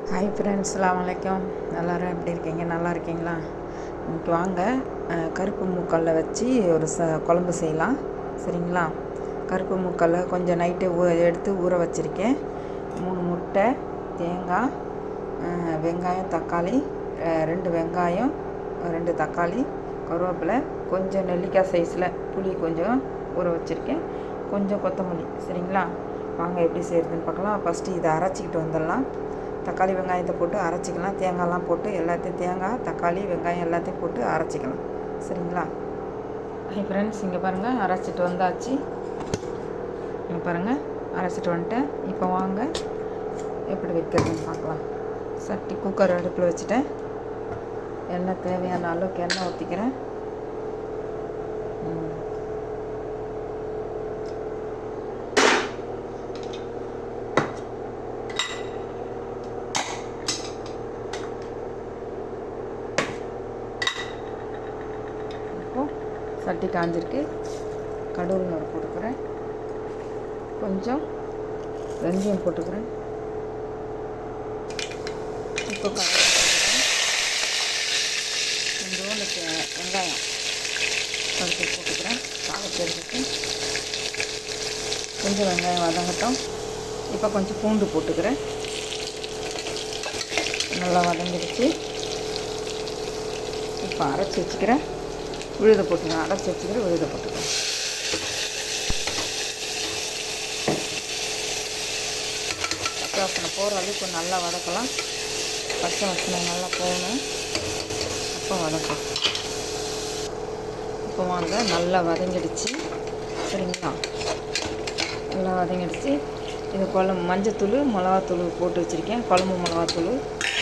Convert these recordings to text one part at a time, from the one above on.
Hi friends, அஸ்ஸலாமு அலைக்கும். எல்லோரும் எப்படி இருக்கீங்க? நல்லா இருக்கீங்களா? இன்றைக்கி வாங்க கருப்பு மூக்கல்ல வச்சு ஒரு குழம்பு செய்யலாம். சரிங்களா? கருப்பு மூக்கல்ல கொஞ்சம் நைட்டு எடுத்து ஊற வச்சுருக்கேன். 3 முட்டை, தேங்காய், வெங்காயம், தக்காளி, 2 வெங்காயம், 2 தக்காளி, கருவேப்பிலை, கொஞ்சம் நெல்லிக்காய் சைஸில் புளி கொஞ்சம் ஊற வச்சுருக்கேன், கொஞ்சம் கொத்தமல்லி. சரிங்களா? வாங்க எப்படி செய்கிறதுன்னு பார்க்கலாம். ஃபஸ்ட்டு இதை அரைச்சிக்கிட்டு வந்துடலாம். தக்காளி வெங்காயத்தை போட்டு அரைச்சிக்கலாம். தேங்காயெலாம் போட்டு எல்லாத்தையும் தேங்காய், தக்காளி, வெங்காயம் எல்லாத்தையும் போட்டு அரைச்சிக்கலாம். சரிங்களா? ஃப்ரெண்ட்ஸ், இங்கே பாருங்கள், அரைச்சிட்டு வந்தாச்சு. இங்கே பாருங்கள், அரைச்சிட்டு வந்துட்டேன். இப்போ வாங்க எப்படி வைக்கிறதுன்னு பார்க்கலாம். சட்டி குக்கர் அடுப்பில் வச்சுட்டேன். எண்ணெய் தேவையான அளவுக்கு எண்ணெய் ஊற்றிக்கிறேன். சட்டி காஞ்சிருக்கு. கடுகு நூறு போட்டுக்கிறேன். கொஞ்சம் வெந்தயம் போட்டுக்கிறேன். இப்போ கொஞ்சோண்டு வெங்காயம் கடுகு போட்டுக்கிறேன். காரத்துக்கு கொஞ்சம் வெங்காயம் வதங்கட்டும். இப்போ கொஞ்சம் பூண்டு போட்டுக்கிறேன். நல்லா வதங்கிடுச்சு. இப்போ அரைச்சி வச்சுக்கிறேன். உழுதை போட்டுக்கிறேன். அரைச்சி வச்சுக்கிறேன். உழுதை போட்டுக்கிறேன். பச்சை வாசனை போகிற அளவுக்கு நல்லா வதக்கலாம். பச்சை வாசனை நல்லா போகணும். அப்போ வதக்கும். இப்போ வாங்க, நல்லா வதங்கிடுச்சு. சரிங்களா? நல்லா வதங்கிடுச்சு. இது குழம்பு மஞ்சத்தூள், மிளகாத்தூள் போட்டு வச்சுருக்கேன். குழம்பு மிளகாத்தூள்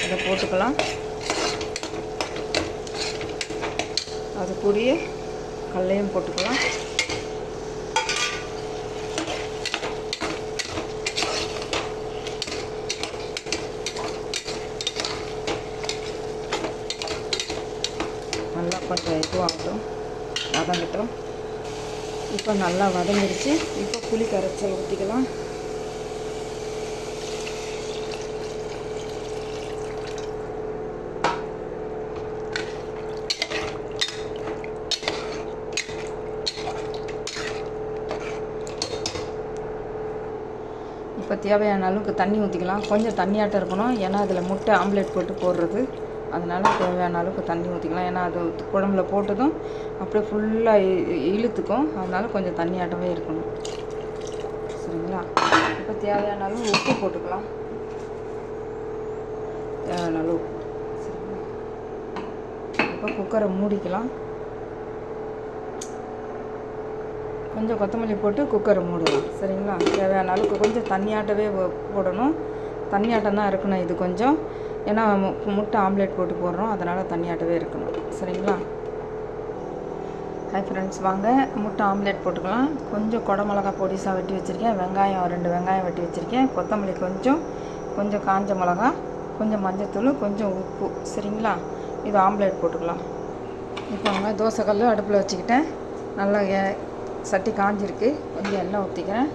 அதை போட்டுக்கலாம். அது கூடிய கடலையும் போட்டுக்கலாம். நல்லா கொஞ்சம் இதுவாகட்டும், வதங்கட்டும். இப்போ நல்லா வதங்கிடுச்சு. இப்போ புளி கரைச்சல் ஊற்றிக்கலாம். இப்போ தேவையான அளவுக்கு தண்ணி ஊற்றிக்கலாம். கொஞ்சம் தண்ணியாட்டம் இருக்கணும். ஏன்னா அதில் முட்டை ஆம்லேட் போட்டு போடுறது. அதனால் தேவையான அளவுக்கு தண்ணி ஊற்றிக்கலாம். ஏன்னா அது குழம்புல போட்டதும் அப்படியே ஃபுல்லாக இழுத்துக்கும். அதனால் கொஞ்சம் தண்ணியாட்டமே இருக்கணும். சரிங்களா? இப்போ தேவையான அளவு உப்பு போட்டுக்கலாம். தேவையான அளவு உப்பு. சரிங்களா? இப்போ குக்கரை மூடிக்கலாம். கொஞ்சம் கொத்தமல்லி போட்டு குக்கரை மூடலாம். சரிங்களா? தேவையான அளவுக்கு கொஞ்சம் தண்ணியாட்டவே போடணும். தண்ணியாட்டம் தான் இருக்கணும் இது கொஞ்சம். ஏன்னா முட்டை ஆம்லேட் போட்டு போடுறோம். அதனால் தண்ணியாட்டவே இருக்கணும். சரிங்களா? ஹாய் ஃப்ரெண்ட்ஸ், வாங்க முட்டை ஆம்லேட் போட்டுக்கலாம். கொஞ்சம் குடமிளகா பொடிசாக வெட்டி வச்சுருக்கேன். வெங்காயம் 2 வெங்காயம் வெட்டி வச்சுருக்கேன். கொத்தமல்லி கொஞ்சம் காஞ்ச மிளகா, கொஞ்சம் மஞ்சத்தூள், கொஞ்சம் உப்பு. சரிங்களா? இது ஆம்லேட் போட்டுக்கலாம். இப்போ வாங்க, தோசைக்கல் அடுப்பில் வச்சுக்கிட்டேன். நல்லா சட்டி காஞ்சிருக்கு. கொஞ்சம் எண்ணெய் ஊற்றிக்கிறேன்.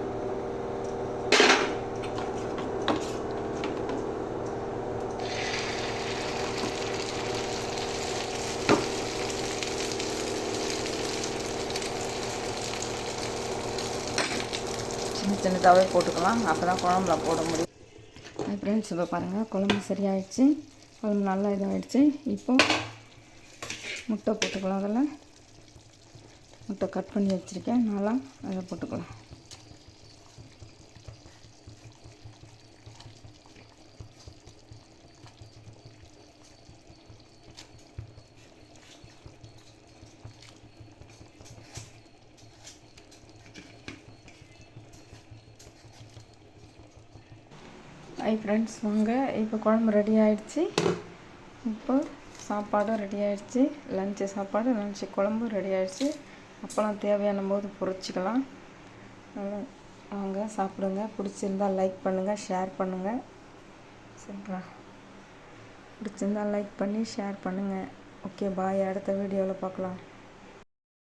சின்னதாகவே போட்டுக்கலாம். அப்போ தான் குழம்புல போட முடியும். ஃப்ரெண்ட்ஸ், இப்போ பாருங்கள், குழம்பு சரியாயிடுச்சு. குழம்பு நல்லா இதாகிடுச்சு. இப்போது முட்டை போட்டுக்கலாம். அதில் முட்டை கட் பண்ணி வச்சுருக்கேன். நல்லா அதை போட்டுக்கலாம். ஹாய் ஃப்ரெண்ட்ஸ், வாங்க, இப்போ குழம்பு ரெடி ஆகிடுச்சு. இப்போ சாப்பாடும் ரெடி ஆகிடுச்சு. லஞ்சு சாப்பாடு, லஞ்சு குழம்பு ரெடி ஆகிடுச்சு. அப்போலாம் தேவையான போது பொரிச்சிக்கலாம். வாங்க சாப்பிடுங்க. பிடிச்சிருந்தால் லைக் பண்ணுங்கள், ஷேர் பண்ணுங்கள். சரிங்களா? பிடிச்சிருந்தால் லைக் பண்ணி ஷேர் பண்ணுங்கள். ஓகே, பாய். அடுத்த வீடியோவில் பார்க்கலாம்.